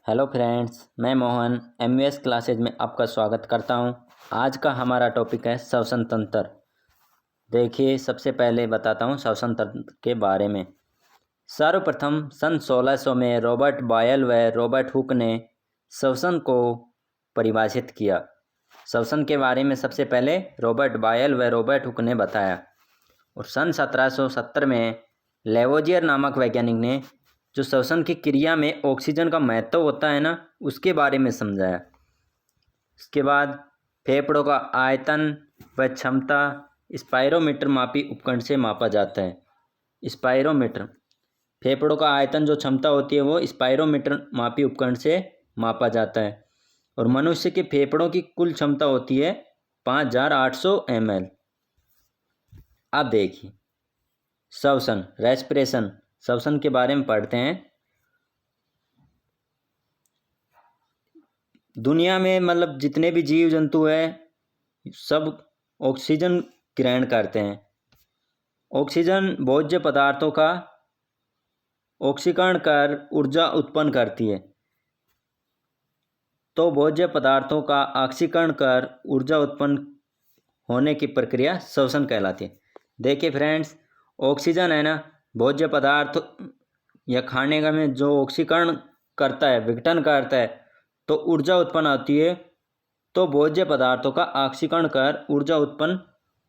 Hello friends, मैं Mohan MVS classes में आपका स्वागत करता हूं। आज का हमारा टॉपिक है श्वसन तंत्र। देखिए, सबसे पहले बताता हूं श्वसन तंत्र के बारे में। सर्वप्रथम सन 1600 में रॉबर्ट बॉयल व रॉबर्ट हुक ने श्वसन को परिभाषित किया। श्वसन के बारे में सबसे पहले रॉबर्ट बॉयल व रॉबर्ट हुक ने बताया और सन 1770 में लेवोजियर नामक वैज्ञानिक ने जो श्वसन की क्रिया में ऑक्सीजन का महत्व होता है ना, उसके बारे में समझाया। उसके बाद फेफड़ों का आयतन व क्षमता स्पायरोमीटर मापी उपकरण से मापा जाता है। स्पायरोमीटर, फेफड़ों का आयतन जो क्षमता होती है वो स्पायरोमीटर मापी उपकरण से मापा जाता है। और मनुष्य के फेफड़ों की कुल क्षमता होती है 5800 ml। अब देखिए श्वसन, रेस्पिरेशन, श्वसन के बारे में पढ़ते हैं। दुनिया में मतलब जितने भी जीव जंतु हैं सब ऑक्सीजन ग्रहण करते हैं। ऑक्सीजन भोज्य पदार्थों का ऑक्सीकरण कर ऊर्जा उत्पन्न करती है। तो भोज्य पदार्थों का ऑक्सीकरण कर ऊर्जा उत्पन्न होने की प्रक्रिया श्वसन कहलाती है। देखिए फ्रेंड्स, ऑक्सीजन है ना, भोज्य पदार्थ या खाने का में जो ऑक्सीकरण करता है, विघटन करता है, तो ऊर्जा उत्पन्न होती है। तो भोज्य पदार्थों का ऑक्सीकरण कर ऊर्जा उत्पन्न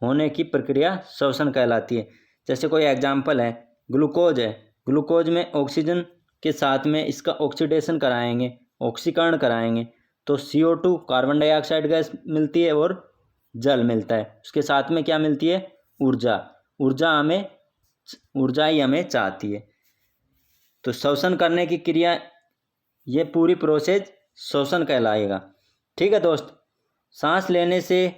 होने की प्रक्रिया श्वसन कहलाती है। जैसे कोई एग्जाम्पल है, ग्लूकोज है। ग्लूकोज में ऑक्सीजन के साथ में इसका ऑक्सीडेशन कराएंगे, ऑक्सीकरण कराएंगे, तो CO2 कार्बन डाइऑक्साइड गैस मिलती है और जल मिलता है। उसके साथ में क्या मिलती है? ऊर्जा। ऊर्जा ही हमें चाहती है। तो श्वसन करने की क्रिया, ये पूरी प्रोसेस श्वसन कहलाएगा। ठीक है दोस्त, सांस लेने से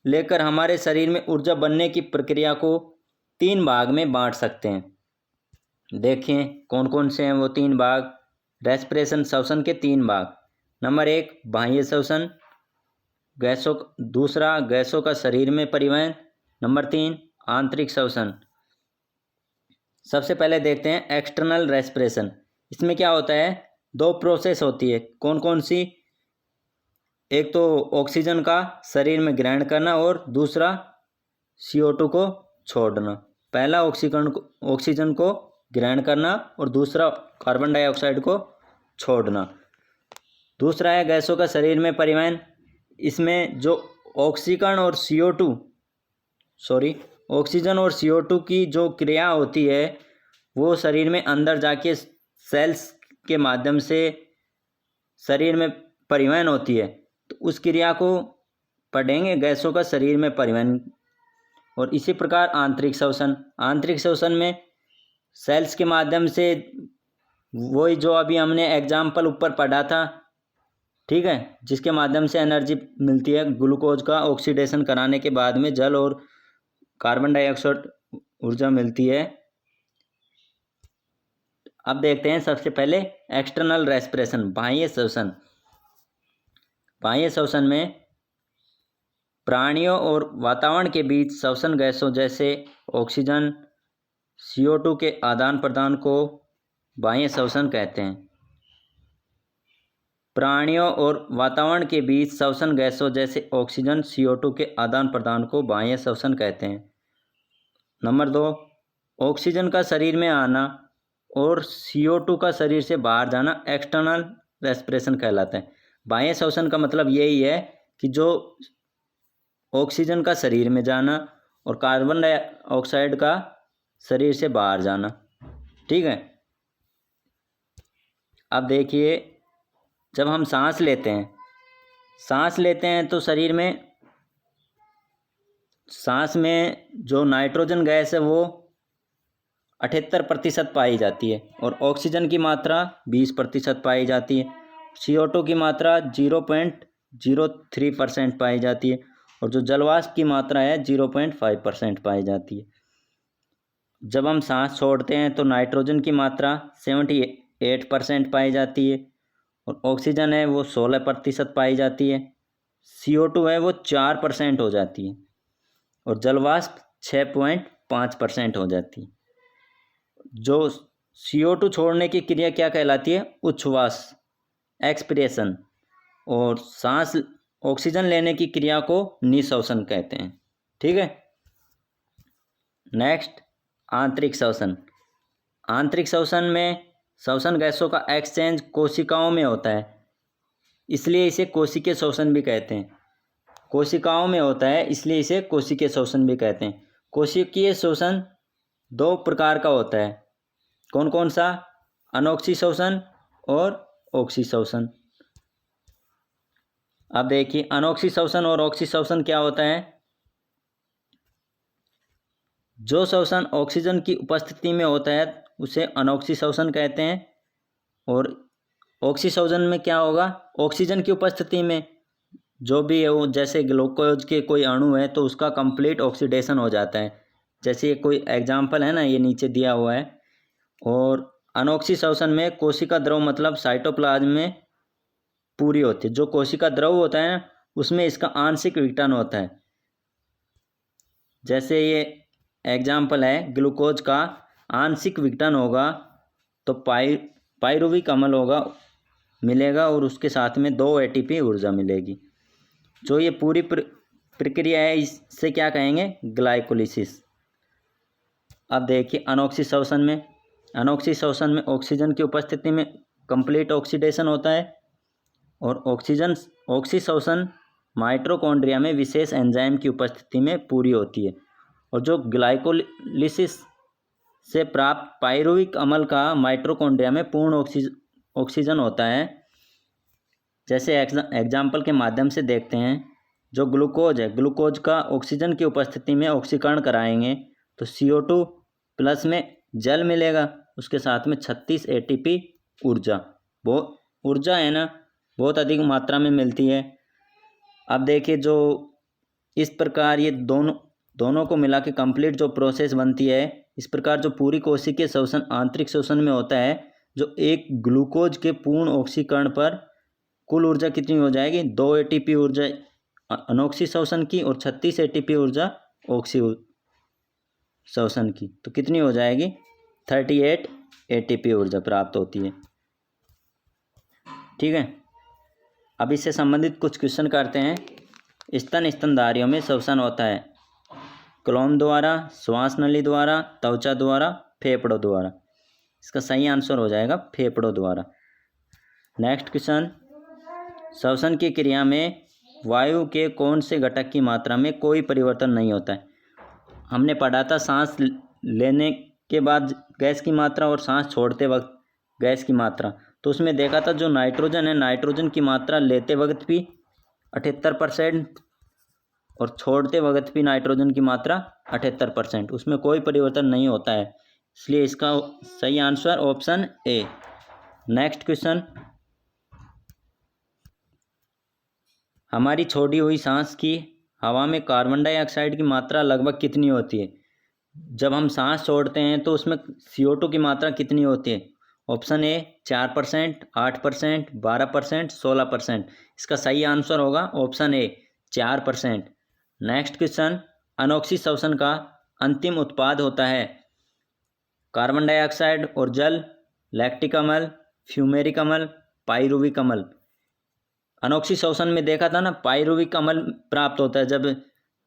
लेकर हमारे शरीर में ऊर्जा बनने की प्रक्रिया को 3 भाग में बांट सकते हैं। देखिए कौन कौन से हैं वो 3 भाग। रेस्पिरेशन, श्वसन के 3 भाग। नंबर 1 बाह्य श्वसन, दूसरा गैसों का शरीर में परिवहन। नंबर 3 आंतरिक श्वसन। सबसे पहले देखते हैं एक्सटर्नल रेस्पिरेशन। इसमें क्या होता है? 2 प्रोसेस होती है। कौन कौन सी? एक तो ऑक्सीजन का शरीर में ग्रहण करना और दूसरा CO2 को छोड़ना। पहला ऑक्सीजन को ग्रहण करना और दूसरा कार्बन डाइऑक्साइड को छोड़ना। दूसरा है गैसों का शरीर में परिवहन। इसमें जो ऑक्सीजन और CO2 की जो क्रिया होती है वो शरीर में अंदर जाके सेल्स के माध्यम से शरीर में परिवहन होती है। तो उस क्रिया को पढ़ेंगे, गैसों का शरीर में परिवहन। और इसी प्रकार आंतरिक श्वसन। आंतरिक श्वसन में सेल्स के माध्यम से, वही जो अभी हमने एग्जाम्पल ऊपर पढ़ा था, ठीक है, जिसके माध्यम से एनर्जी मिलती है। ग्लूकोज का ऑक्सीडेशन कराने के बाद में जल और कार्बन डाइऑक्साइड ऊर्जा मिलती है। अब देखते हैं सबसे पहले एक्सटर्नल रेस्पिरेशन, बाह्य श्वसन। बाह्य श्वसन में प्राणियों और वातावरण के बीच श्वसन गैसों जैसे ऑक्सीजन, CO2 के आदान प्रदान को बाह्य श्वसन कहते हैं। प्राणियों और वातावरण के बीच श्वसन गैसों जैसे ऑक्सीजन, CO2 के आदान प्रदान को बाह्य श्वसन कहते हैं। नंबर 2 ऑक्सीजन का शरीर में आना और CO2 का शरीर से बाहर जाना एक्सटर्नल रेस्पिरेशन कहलाता है। बाह्य श्वसन का मतलब यही है कि जो ऑक्सीजन का शरीर में जाना और कार्बन डाइऑक्साइड का शरीर से बाहर जाना। ठीक है। अब देखिए, जब हम सांस लेते हैं तो शरीर में सांस में जो नाइट्रोजन गैस है वो 78% पाई जाती है और ऑक्सीजन की मात्रा 20% पाई जाती है। CO2 की मात्रा 0.03% पाई जाती है और जो जलवाष्प की मात्रा है 0.5% पाई जाती है। जब हम सांस छोड़ते हैं तो नाइट्रोजन की मात्रा 78% पाई जाती है और ऑक्सीजन है वो 16% पाई जाती है। CO2 है वो 4% हो जाती है और जलवाष्प 6.5% हो जाती है। जो CO2 छोड़ने की क्रिया क्या कहलाती है? उच्छ्वास। एक्सपिरेशन, और सांस ऑक्सीजन लेने की क्रिया को निःश्वसन कहते हैं। ठीक है। नेक्स्ट, आंतरिक श्वसन। आंतरिक श्वसन में श्वसन गैसों का एक्सचेंज कोशिकाओं में होता है, इसलिए इसे कोशिकीय श्वसन भी कहते हैं। कोशिकाओं में होता है इसलिए इसे कोशिकीय श्वसन भी कहते हैं। कोशिकीय श्वसन दो प्रकार का होता है। कौन कौन सा? अनोक्सी श्वसन और ऑक्सी श्वसन। अब देखिए, अनोक्सी श्वसन और ऑक्सी श्वसन क्या होता है। जो श्वसन ऑक्सीजन की उपस्थिति में होता है उसे अनोक्सी श्वसन कहते हैं, और ऑक्सी श्वसन में क्या होगा? ऑक्सीजन की उपस्थिति में जो भी है वो, जैसे ग्लूकोज के कोई अणु है तो उसका कंप्लीट ऑक्सीडेशन हो जाता है। जैसे ये कोई एग्जाम्पल है ना, ये नीचे दिया हुआ है। और अनोक्सी श्वसन में कोशिका द्रव मतलब साइटोप्लाज्म में पूरी होती है। जो कोशिका द्रव होता है उसमें इसका आंशिक विघटन होता है। जैसे ये एग्जाम्पल है, ग्लूकोज का आंशिक विघटन होगा तो पाइरुविक अम्ल होगा मिलेगा, और उसके साथ में 2 ATP ऊर्जा मिलेगी। जो ये पूरी प्रक्रिया है इससे क्या कहेंगे? ग्लाइकोलिसिस। अब देखिए, अनोक्सी श्वसन में, अनोक्सी श्वसन में ऑक्सीजन की उपस्थिति में कंप्लीट ऑक्सीडेशन होता है, और ऑक्सी श्वसन माइटोकॉन्ड्रिया में विशेष एंजाइम की उपस्थिति में पूरी होती है। और जो ग्लाइकोलिसिस से प्राप्त पाइरुविक अम्ल का माइटोकॉन्ड्रिया में पूर्ण ऑक्सीजन होता है। जैसे एग्जाम्पल के माध्यम से देखते हैं, जो ग्लूकोज है, ग्लूकोज का ऑक्सीजन की उपस्थिति में ऑक्सीकरण कराएंगे तो CO2 प्लस में जल मिलेगा, उसके साथ में 36 ATP ऊर्जा। वो ऊर्जा है ना, बहुत अधिक मात्रा में मिलती है। अब देखिए, जो इस प्रकार ये दोनों को मिला के कंप्लीट जो प्रोसेस बनती है, इस प्रकार जो पूरी कोशिकीय श्वसन आंतरिक श्वसन में होता है, जो एक ग्लूकोज के पूर्ण ऑक्सीकरण पर कुल ऊर्जा कितनी हो जाएगी? 2 ATP ऊर्जा अनोक्सी श्वसन की और 36 ATP ऊर्जा ऑक्सी श्वसन की, तो कितनी हो जाएगी? 38 ATP ऊर्जा प्राप्त होती है। ठीक है। अब इससे संबंधित कुछ क्वेश्चन करते हैं। स्तनधारियों में श्वसन होता है क्लोम द्वारा, श्वास नली द्वारा, त्वचा द्वारा, फेफड़ों द्वारा। इसका सही आंसर हो जाएगा फेफड़ों द्वारा। नेक्स्ट क्वेश्चन, श्वसन की क्रिया में वायु के कौन से घटक की मात्रा में कोई परिवर्तन नहीं होता है? हमने पढ़ा था सांस लेने के बाद गैस की मात्रा और सांस छोड़ते वक्त गैस की मात्रा। तो उसमें देखा था जो नाइट्रोजन है, नाइट्रोजन की मात्रा लेते वक्त भी 78% और छोड़ते वक्त भी नाइट्रोजन की मात्रा 78%, उसमें कोई परिवर्तन नहीं होता है, इसलिए इसका सही answer option A. Next question, हमारी छोड़ी हुई सांस की हवा में कार्बन डाइऑक्साइड की मात्रा लगभग कितनी होती है? जब हम सांस छोड़ते हैं तो उसमें CO2 की मात्रा कितनी होती है? ऑप्शन ए 4%, 8%, 12%, 16%। इसका सही आंसर होगा option A 4%। Next question, anoxy श्वसन का अंतिम उत्पाद होता है कार्बन डाइऑक्साइड और जल, लैक्टिक अम्ल, फ्यूमेरिक अम्ल, पाइरुविक अम्ल। अनोक्सी श्वसन में देखा था ना, पाइरुविक अम्ल प्राप्त होता है जब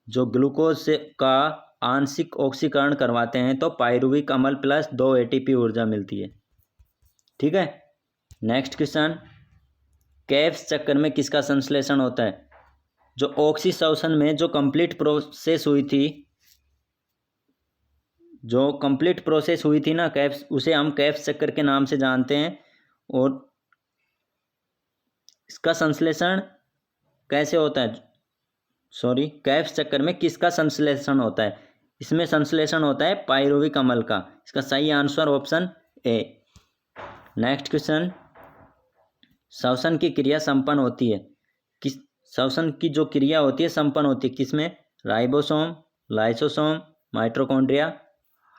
जो ग्लूकोज से का आंशिक ऑक्सीकरण करवाते हैं तो पाइरुविक अम्ल प्लस 2 ATP ऊर्जा मिलती है। ठीक है। नेक्स्ट क्वेश्चन, कैफ्स चक्कर में किसका संश्लेषण होता है? जो ऑक्सी श्वसन में जो कंप्लीट प्रोसेस हुई थी ना कैफ्स, उसे हम कैफ्स चक्कर के नाम से जानते हैं। और इसका संश्लेषण कैसे होता है? कैफ्स चक्कर में किसका संश्लेषण होता है? इसमें संश्लेषण होता है पाइरुविक अम्ल का। इसका सही answer option A. Next question, श्वसन की क्रिया संपन्न होती है किस? श्वसन की जो क्रिया होती है संपन्न होती है किसमें? राइबोसोम, लाइसोसोम, माइटोकॉन्ड्रिया,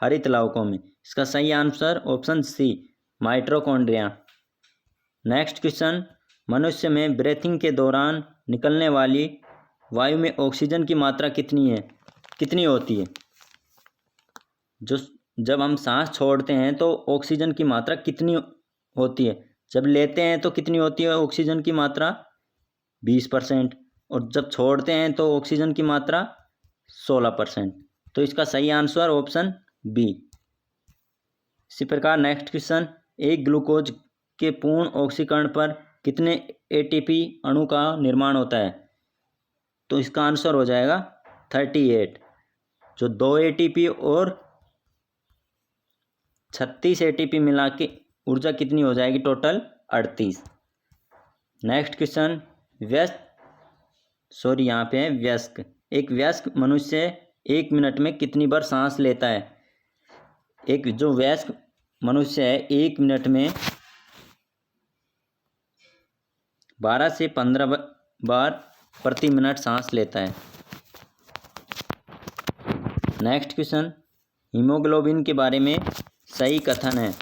हरित लवकों में। इसका सही answer option C, mitochondria. Next question, मनुष्य में ब्रीथिंग के दौरान निकलने वाली वायु में ऑक्सीजन की मात्रा कितनी होती है? जब हम सांस छोड़ते हैं तो ऑक्सीजन की मात्रा कितनी होती है? जब लेते हैं तो कितनी होती है ऑक्सीजन की मात्रा? 20%। और जब छोड़ते हैं तो ऑक्सीजन की मात्रा 16%। तो इसका सही आंसर ऑप्शन बी। इसी प्रकार नेक्स्ट क्वेश्चन, एक ग्लूकोज के पूर्ण ऑक्सीकरण पर कितने एटीपी अणु का निर्माण होता है? तो इसका आंसर हो जाएगा 38। जो 2 एटीपी और 36 एटीपी मिला के ऊर्जा कितनी हो जाएगी? टोटल 38। नेक्स्ट क्वेश्चन, यहाँ पे है वयस्क। एक वयस्क मनुष्य 1 मिनट में कितनी बार सांस लेता है? एक जो वयस्क मनुष्य है 1 मिनट में 12 से 15 बार प्रति मिनट सांस लेता है। नेक्स्ट क्वेश्चन, हीमोग्लोबिन के बारे में सही कथन है।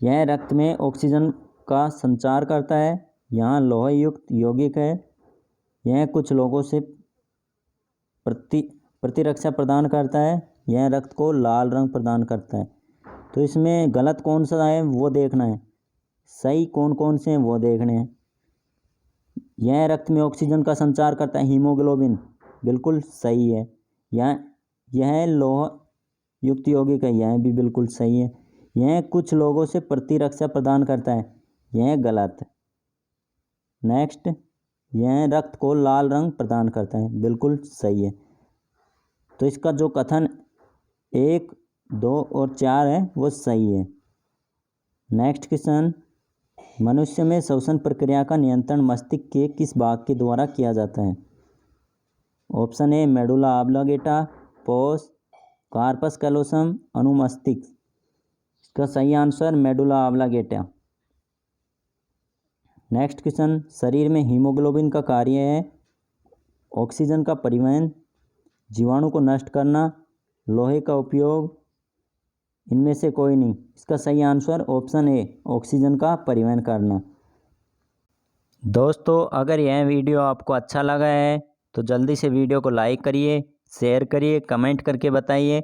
यह रक्त में ऑक्सीजन का संचार करता है। यहाँ लोह युक्त यौगिक है। यह कुछ लोगों से प्रतिरक्षा प्रदान करता है। यह रक्त को लाल रंग प्रदान करता है। तो इसमें गलत कौन सा है वो देखना है, सही कौन कौन से हैं वो देखने हैं। यह रक्त में ऑक्सीजन का संचार करता है, हीमोग्लोबिन, बिल्कुल सही है। यह लोह युक्त यौगिक है, यह भी बिल्कुल सही है। यह कुछ लोगों से प्रतिरक्षा प्रदान करता है, यह गलत है। नेक्स्ट, यह रक्त को लाल रंग प्रदान करता है, बिल्कुल सही है। तो इसका जो कथन 1, 2 और 4 है वो सही है। नेक्स्ट क्वेश्चन, मनुष्य में श्वसन प्रक्रिया का नियंत्रण मस्तिष्क के किस भाग के द्वारा किया जाता है? Option A medulla oblongata, pons, corpus callosum, अनुमस्तिष्क। इसका सही answer medulla oblongata. Next question, शरीर में हीमोग्लोबिन का कार्य है ऑक्सीजन का परिवहन, जीवाणु को नष्ट करना, लोहे का उपयोग, इनमें से कोई नहीं। इसका सही आंसर ऑप्शन ए ऑक्सीजन का परिवहन करना। दोस्तों, अगर यह वीडियो आपको अच्छा लगा है तो जल्दी से वीडियो को लाइक करिए, शेयर करिए, कमेंट करके बताइए।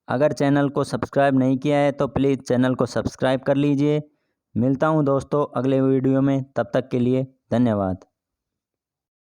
अगर चैनल को सब्सक्राइब नहीं किया है तो प्लीज़ चैनल को सब्सक्राइब कर लीजिए। मिलता हूँ दोस्तों अगले वीडियो में, तब तक के लिए धन्यवाद।